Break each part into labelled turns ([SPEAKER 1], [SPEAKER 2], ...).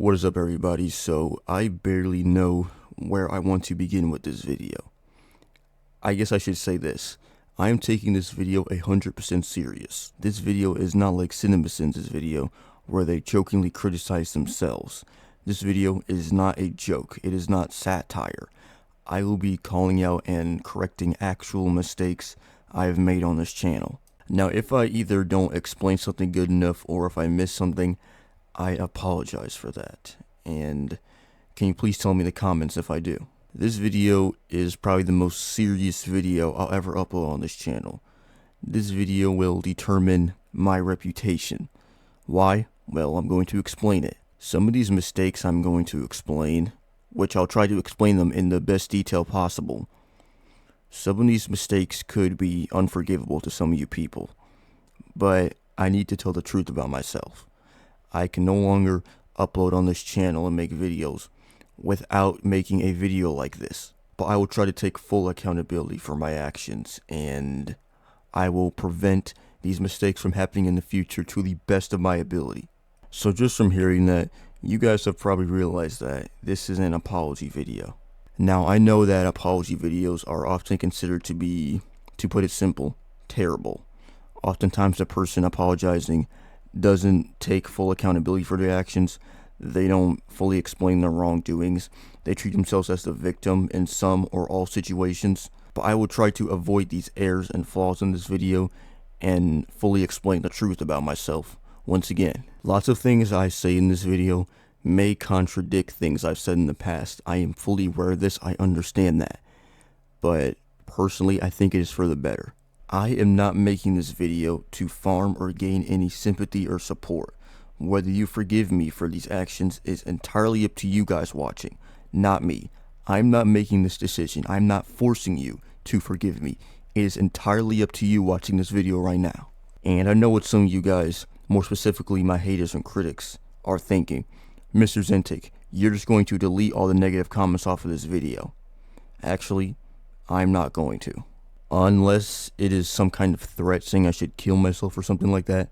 [SPEAKER 1] What is up, everybody? So I barely know where I want to begin with this video. I guess I should say this. I am taking this video 100% serious. This video is not like CinemaSins' video where they jokingly criticize themselves. This video is not a joke. It is not satire. I will be calling out and correcting actual mistakes I have made on this channel. Now, if I either don't explain something good enough or if I miss something, I apologize for that. And can you please tell me in the comments if I do? This video is probably the most serious video I'll ever upload on this channel. This video will determine my reputation. Why? Well, I'm going to explain it. Some of these mistakes I'm going to explain, which I'll try to explain them in the best detail possible. Some of these mistakes could be unforgivable to some of you people, but I need to tell the truth about myself. I can no longer upload on this channel and make videos without making a video like this. But I will try to take full accountability for my actions, and I will prevent these mistakes from happening in the future to the best of my ability. So just from hearing that, you guys have probably realized that this is an apology video. Now, I know that apology videos are often considered to be, to put it simple, terrible. Oftentimes the person apologizing doesn't take full accountability for their actions. They don't fully explain their wrongdoings. They treat themselves as the victim in some or all situations. But I will try to avoid these errors and flaws in this video and fully explain the truth about myself. Once again, lots of things I say in this video may contradict things I've said in the past. I am fully aware of this. I understand that. But personally, I think it is for the better. I am not making this video to farm or gain any sympathy or support. Whether you forgive me for these actions is entirely up to you guys watching, not me. I'm not making this decision. I'm not forcing you to forgive me. It is entirely up to you watching this video right now. And I know what some of you guys, more specifically my haters and critics, are thinking. MrXentik, you're just going to delete all the negative comments off of this video. Actually, I'm not going to. Unless it is some kind of threat saying I should kill myself or something like that.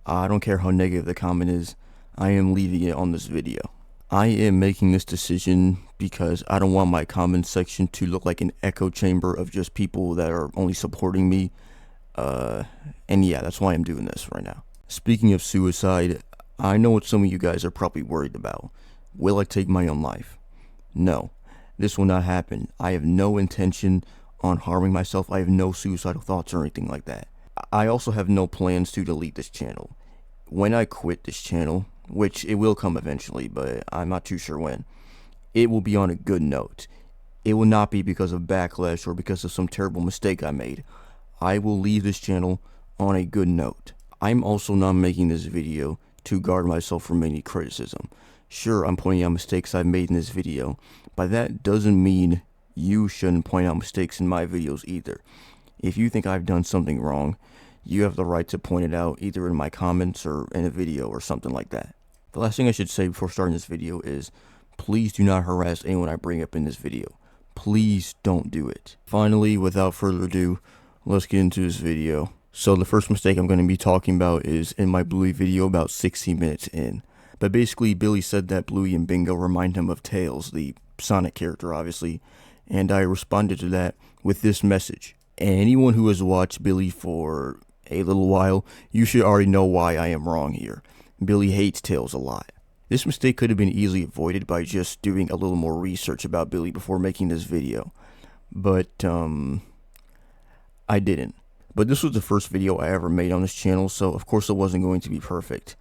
[SPEAKER 1] I don't care how negative the comment is. I am leaving it on this video. I am making this decision because I don't want my comment section to look like an echo chamber of just people that are only supporting me. And yeah, that's why I'm doing this right now. Speaking of suicide, I know what some of you guys are probably worried about. Will I take my own life? No, this will not happen. I have no intention on harming myself. I have no suicidal thoughts or anything like that. I also have no plans to delete this channel. When I quit this channel, which it will come eventually, but I'm not too sure when, it will be on a good note. It will not be because of backlash or because of some terrible mistake I made. I will leave this channel on a good note. I'm also not making this video to guard myself from any criticism. Sure, I'm pointing out mistakes I've made in this video, but that doesn't mean you shouldn't point out mistakes in my videos either. If you think I've done something wrong, you have the right to point it out either in my comments or in a video or something like that. The last thing I should say before starting this video is please do not harass anyone I bring up in this video. Please don't do it. Finally, without further ado, let's get into this video. So the first mistake I'm going to be talking about is in my Bluey video about 16 minutes in. But basically, Billy said that Bluey and Bingo remind him of Tails, the Sonic character obviously, and I responded to that with this message. Anyone who has watched Billy for a little while, you should already know why I am wrong here. Billy hates Tails a lot. This mistake could have been easily avoided by just doing a little more research about Billy before making this video. But, I didn't. But this was the first video I ever made on this channel, so of course it wasn't going to be perfect.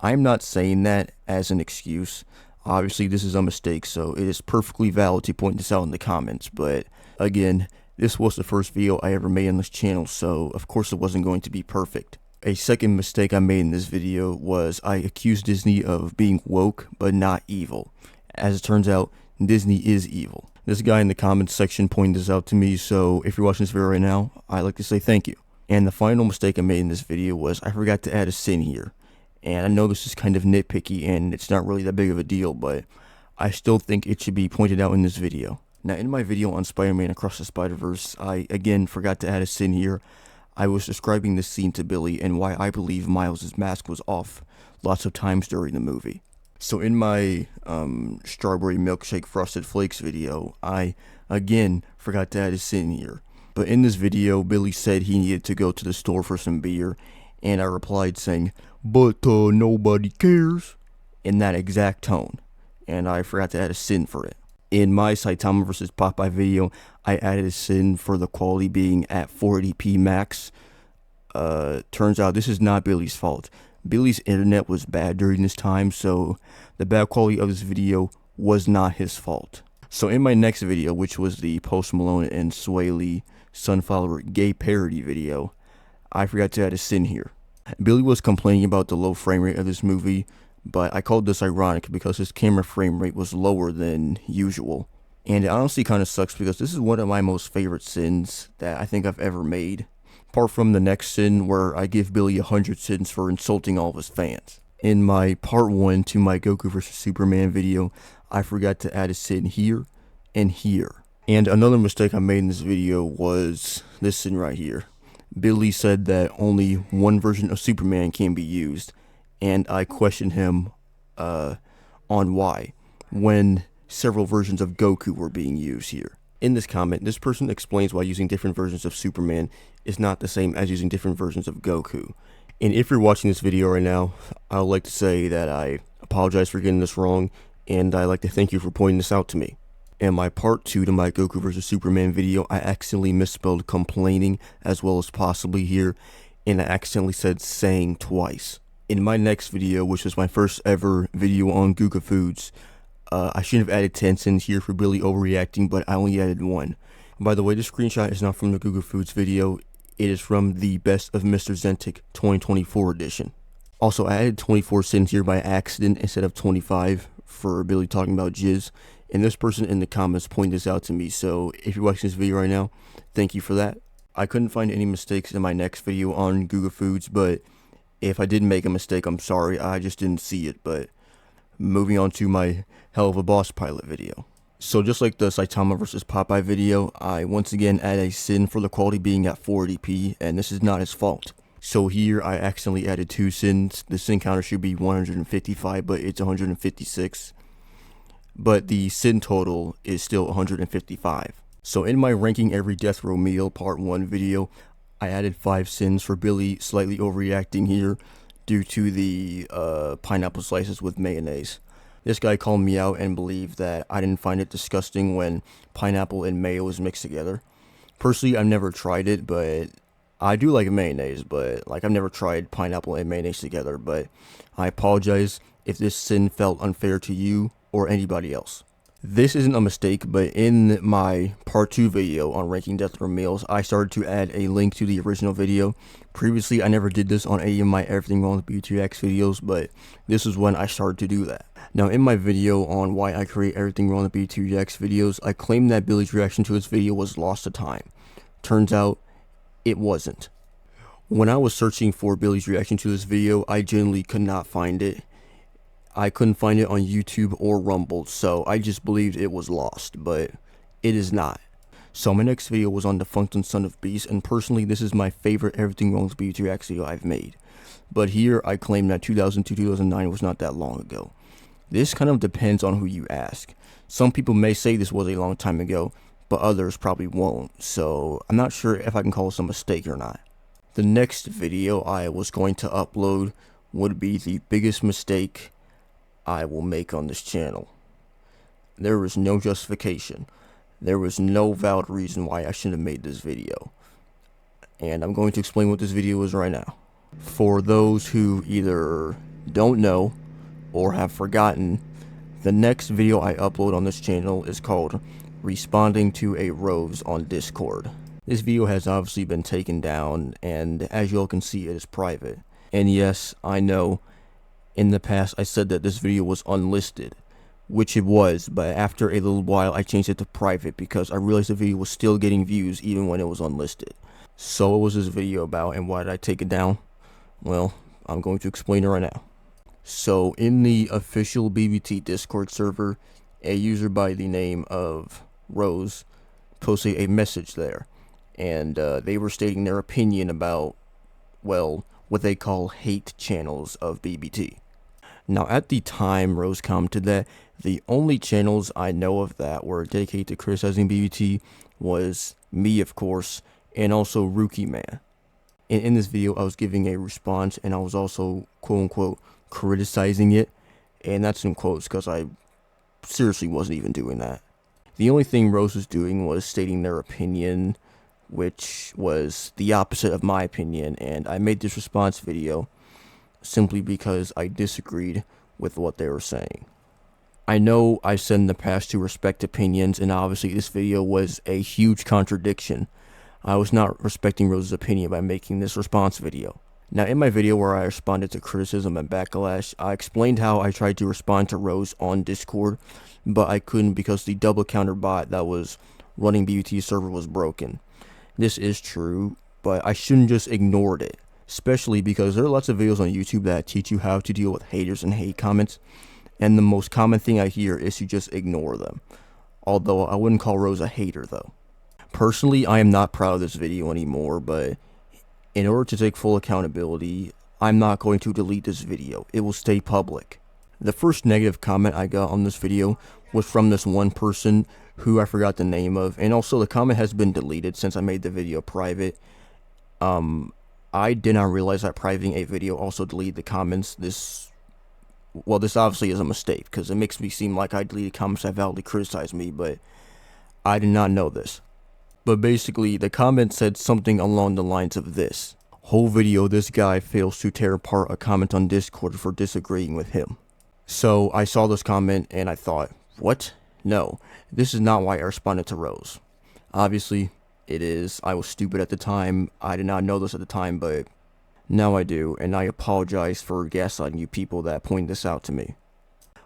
[SPEAKER 1] I'm not saying that as an excuse. Obviously this is a mistake, so it is perfectly valid to point this out in the comments, but again, this was the first video I ever made on this channel, so of course it wasn't going to be perfect. A second mistake I made in this video was I accused Disney of being woke but not evil. As it turns out, Disney is evil. This guy in the comments section pointed this out to me, so if you're watching this video right now, I'd like to say thank you. And the final mistake I made in this video was I forgot to add a sin here. And I know this is kind of nitpicky and it's not really that big of a deal, but I still think it should be pointed out in this video. Now, in my video on Spider-Man Across the Spider-Verse, I again forgot to add a sin here. I was describing this scene to Billy and why I believe Miles' mask was off lots of times during the movie. So in my strawberry milkshake frosted flakes video, I again forgot to add a sin here. But in this video, Billy said he needed to go to the store for some beer, and I replied saying, "But nobody cares," in that exact tone, and I forgot to add a sin for it. In my Saitama vs. Popeye video, I added a sin for the quality being at 480p max. Turns out this is not Billy's fault. Billy's internet was bad during this time, so the bad quality of this video was not his fault. So in my next video, which was the Post Malone and Sway Lee Sunflower gay parody video, I forgot to add a sin here. Billy was complaining about the low frame rate of this movie, but I called this ironic because his camera frame rate was lower than usual. And it honestly kind of sucks because this is one of my most favorite sins that I think I've ever made. Apart from the next sin where I give Billy 100 sins for insulting all of his fans. In my part 1 to my Goku vs. Superman video, I forgot to add a sin here and here. And another mistake I made in this video was this sin right here. Billy said that only one version of Superman can be used, and I questioned him on why, when several versions of Goku were being used here. In this comment, this person explains why using different versions of Superman is not the same as using different versions of Goku. And if you're watching this video right now, I would like to say that I apologize for getting this wrong, and I'd like to thank you for pointing this out to me. In my part 2 to my Goku vs. Superman video, I accidentally misspelled complaining as well as possibly here, and I accidentally said saying twice. In my next video, which was my first ever video on Guga Foods, I should have added 10 sins here for Billy overreacting, but I only added 1. By the way, this screenshot is not from the Guga Foods video, it is from the Best of MrXentik 2024 edition. Also, I added 24 sins here by accident instead of 25 for Billy talking about jizz, and this person in the comments pointed this out to me, so if you're watching this video right now, thank you for that. I couldn't find any mistakes in my next video on Guga Foods, but if I did make a mistake, I'm sorry, I just didn't see it, but moving on to my Hell of a Boss pilot video. So just like the Saitama vs. Popeye video, I once again add a sin for the quality being at 480p, and this is not his fault. So here I accidentally added 2 sins. The sin counter should be 155, but it's 156. But the sin total is still 155. So in my ranking every death row meal part 1 video, I added 5 sins for Billy slightly overreacting here due to the pineapple slices with mayonnaise. This guy called me out and believed that I didn't find it disgusting when pineapple and mayo is mixed together. Personally, I've never tried it, but I do like mayonnaise, but I've never tried pineapple and mayonnaise together, but I apologize if this sin felt unfair to you or anybody else. This isn't a mistake, but in my part 2 video on ranking death row meals, I started to add a link to the original video. Previously, I never did this on any of my Everything Wrong with BTX videos, but this is when I started to do that. Now, in my video on why I create Everything Wrong with BTX videos, I claimed that Billy's reaction to this video was lost to time. Turns out, it wasn't. When I was searching for Billy's reaction to this video, I genuinely could not find it. I couldn't find it on YouTube or Rumble, so I just believed it was lost, but it is not. So my next video was on Defunct and Son of Beast, and personally this is my favorite Everything Wrong with BTX video I've made. But here I claim that 2002-2009 was not that long ago. This kind of depends on who you ask. Some people may say this was a long time ago, but others probably won't, so I'm not sure if I can call this a mistake or not. The next video I was going to upload would be the biggest mistake I will make on this channel. There was no justification. There was no valid reason why I shouldn't have made this video. And I'm going to explain what this video is right now. For those who either don't know or have forgotten, the next video I upload on this channel is called Responding to a Rose on Discord. This video has obviously been taken down, and as you all can see, it is private. And yes, I know, in the past I said that this video was unlisted, which it was, but after a little while I changed it to private because I realized the video was still getting views even when it was unlisted. So what was this video about, and why did I take it down? Well, I'm going to explain it right now. So in the official BBT Discord server, a user by the name of Rose posted a message there, and they were stating their opinion about, well, what they call hate channels of BBT. Now, at the time Rose commented that, the only channels I know of that were dedicated to criticizing BBT was me, of course, and also Rookie Man. And in this video, I was giving a response, and I was also, quote-unquote, criticizing it. And that's in quotes, because I seriously wasn't even doing that. The only thing Rose was doing was stating their opinion, which was the opposite of my opinion, and I made this response video simply because I disagreed with what they were saying. I know I said in the past to respect opinions, and obviously this video was a huge contradiction. I was not respecting Rose's opinion by making this response video. Now, in my video where I responded to criticism and backlash, I explained how I tried to respond to Rose on Discord, but I couldn't because the double counter bot that was running BBT's server was broken. This is true, but I shouldn't just ignored it, especially because there are lots of videos on YouTube that teach you how to deal with haters and hate comments, and the most common thing I hear is to just ignore them. Although I wouldn't call Rose a hater though. Personally, I am not proud of this video anymore, but in order to take full accountability, I'm not going to delete this video. It will stay public. The first negative comment I got on this video was from this one person who I forgot the name of, and also the comment has been deleted since I made the video private. I did not realize that privating a video also deleted the comments. This obviously is a mistake, because it makes me seem like I deleted comments that validly criticized me, but I did not know this. But basically, the comment said something along the lines of this: whole video, this guy fails to tear apart a comment on Discord for disagreeing with him. So I saw this comment and I thought, what? No, this is not why I responded to Rose. Obviously, it is. I was stupid at the time. I did not know this at the time, but now I do, and I apologize for gaslighting you people that pointed this out to me.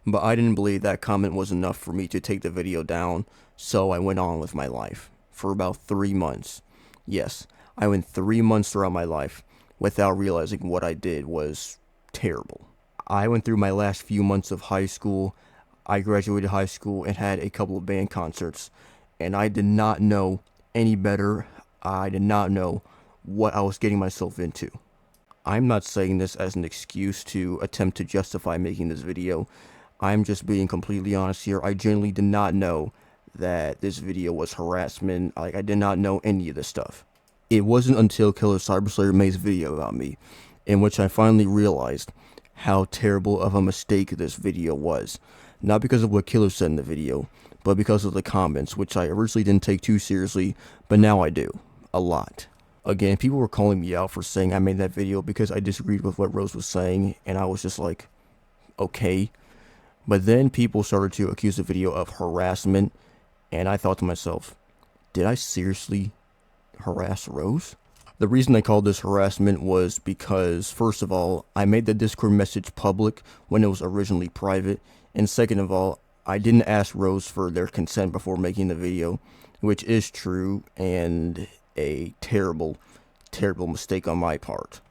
[SPEAKER 1] But I didn't believe that comment was enough for me to take the video down, so I went on with my life for about 3 months. Yes, I went 3 months throughout my life without realizing what I did was terrible. I went through my last few months of high school. I graduated high school and had a couple of band concerts, and I did not know any better. I did not know what I was getting myself into. I'm not saying this as an excuse to attempt to justify making this video. I'm just being completely honest here. I genuinely did not know that this video was harassment. Like, I did not know any of this stuff. It wasn't until Killer Cyberslayer made his video about me, in which I finally realized how terrible of a mistake this video was. Not because of what Killer said in the video, but because of the comments, which I originally didn't take too seriously, but now I do. A lot. Again, people were calling me out for saying I made that video because I disagreed with what Rose was saying, and I was just like, okay. But then people started to accuse the video of harassment, and I thought to myself, did I seriously harass Rose? The reason I called this harassment was because, first of all, I made the Discord message public when it was originally private, and second of all, I didn't ask Rose for their consent before making the video, which is true and a terrible, terrible mistake on my part.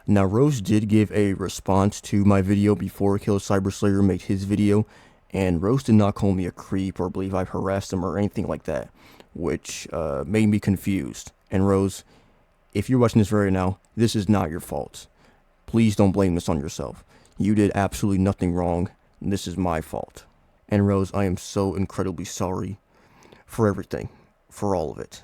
[SPEAKER 1] Now, Rose did give a response to my video before Killer Cyberslayer made his video, and Rose did not call me a creep or believe I've harassed him or anything like that, which made me confused. And Rose, if you're watching this right now, this is not your fault. Please don't blame this on yourself. You did absolutely nothing wrong. This is my fault. And Rose, I am so incredibly sorry for everything, for all of it.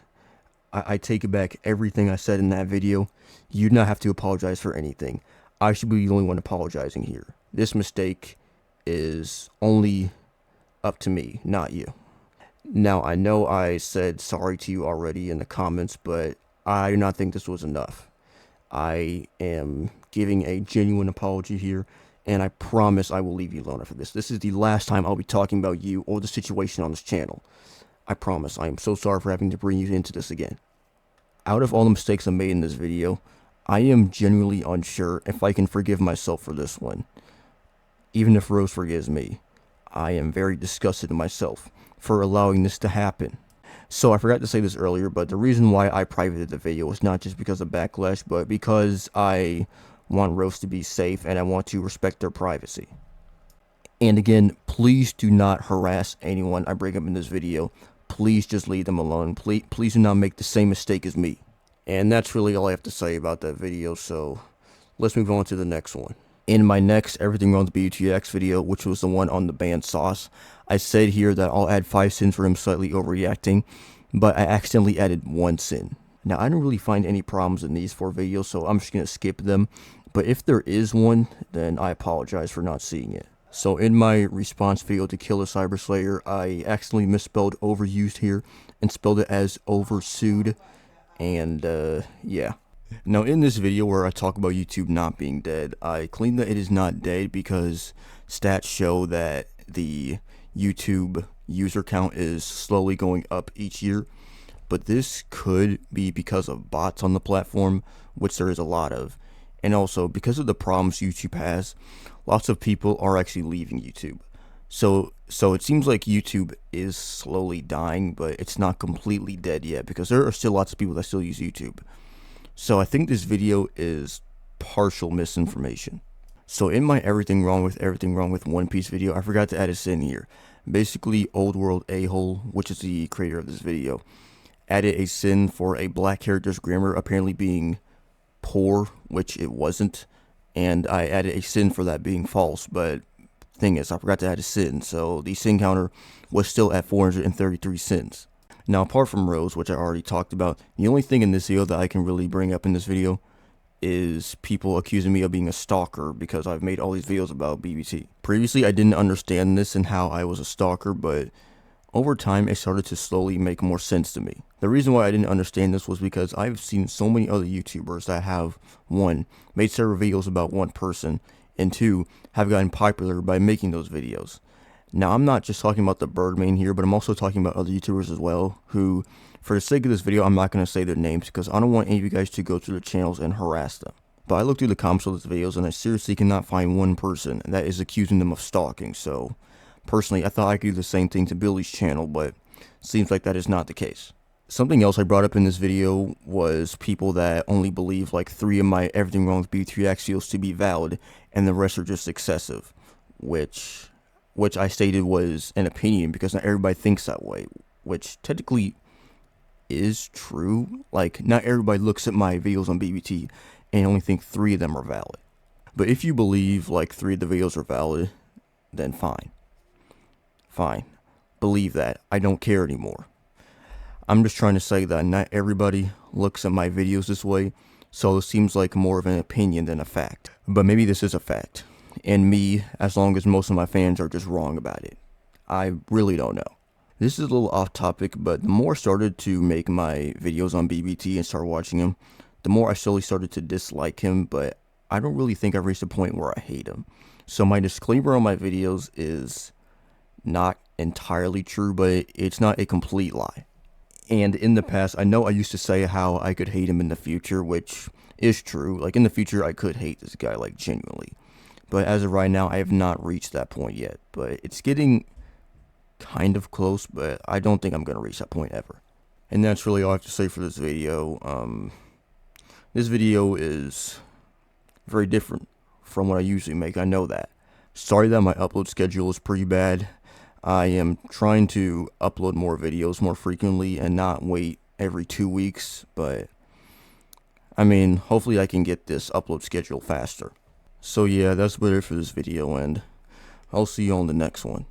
[SPEAKER 1] I take back everything I said in that video. You do not have to apologize for anything. I should be the only one apologizing here. This mistake is only up to me, not you. Now, I know I said sorry to you already in the comments, but I do not think this was enough. I am giving a genuine apology here, and I promise I will leave you alone after this. This is the last time I'll be talking about you or the situation on this channel. I promise. I am so sorry for having to bring you into this again. Out of all the mistakes I made in this video, I am genuinely unsure if I can forgive myself for this one. Even if Rose forgives me, I am very disgusted in myself for allowing this to happen. So I forgot to say this earlier, but the reason why I privated the video was not just because of backlash, but because I want Rose to be safe and I want to respect their privacy. And again, please do not harass anyone I bring up in this video. Please just leave them alone. Please do not make the same mistake as me. And that's really all I have to say about that video, so let's move on to the next one. In my next Everything Wrong with BUTX video, which was the one on the band Sauce, I said here that I'll add 5 sins for him slightly overreacting, but I accidentally added 1 sin. Now, I don't really find any problems in these 4 videos, so I'm just going to skip them. But if there is one, then I apologize for not seeing it. So in my response video to Killer Cyber Slayer, I accidentally misspelled overused here and spelled it as oversued. And yeah. Now in this video where I talk about YouTube not being dead, I claim that it is not dead because stats show that the YouTube user count is slowly going up each year. But this could be because of bots on the platform, which there is a lot of. And also because of the problems YouTube has, lots of people are actually leaving YouTube. So it seems like YouTube is slowly dying, but it's not completely dead yet because there are still lots of people that still use YouTube. So I think this video is partial misinformation. So in my Everything Wrong with One Piece video, I forgot to add a sin here. Basically, Old World A-hole, which is the creator of this video, added a sin for a black character's grammar apparently being poor, which it wasn't. And I added a sin for that being false, but thing is, I forgot to add a sin, so the sin counter was still at 433 sins. Now, apart from Rose, which I already talked about, the only thing in this video that I can really bring up in this video is people accusing me of being a stalker because I've made all these videos about BBT. Previously, I didn't understand this and how I was a stalker, but over time, it started to slowly make more sense to me. The reason why I didn't understand this was because I've seen so many other YouTubers that have, 1, made several videos about one person, and 2, have gotten popular by making those videos. Now, I'm not just talking about the Birdman here, but I'm also talking about other YouTubers as well, who, for the sake of this video, I'm not going to say their names because I don't want any of you guys to go through the channels and harass them. But I looked through the comments of these videos and I seriously cannot find one person that is accusing them of stalking, so personally, I thought I could do the same thing to Billy's channel, but seems like that is not the case. Something else I brought up in this video was people that only believe like 3 of my Everything Wrong with B3 videos to be valid and the rest are just excessive, which I stated was an opinion because not everybody thinks that way, which technically is true. Like, not everybody looks at my videos on BBT and only think 3 of them are valid. But if you believe like 3 of the videos are valid, then fine. Fine. Believe that. I don't care anymore. I'm just trying to say that not everybody looks at my videos this way, so it seems like more of an opinion than a fact. But maybe this is a fact. And me, as long as most of my fans are just wrong about it. I really don't know. This is a little off topic, but the more I started to make my videos on BBT and start watching him, the more I slowly started to dislike him, but I don't really think I've reached a point where I hate him. So my disclaimer on my videos is not entirely true, but it's not a complete lie. And in the past, I know I used to say how I could hate him in the future, which is true. Like, in the future, I could hate this guy, like, genuinely. But as of right now, I have not reached that point yet. But it's getting kind of close, but I don't think I'm going to reach that point ever. And that's really all I have to say for this video. This video is very different from what I usually make. I know that. Sorry that my upload schedule is pretty bad. I am trying to upload more videos more frequently and not wait every 2 weeks, but I mean, hopefully I can get this upload schedule faster. So yeah, that's about it for this video, and I'll see you on the next one.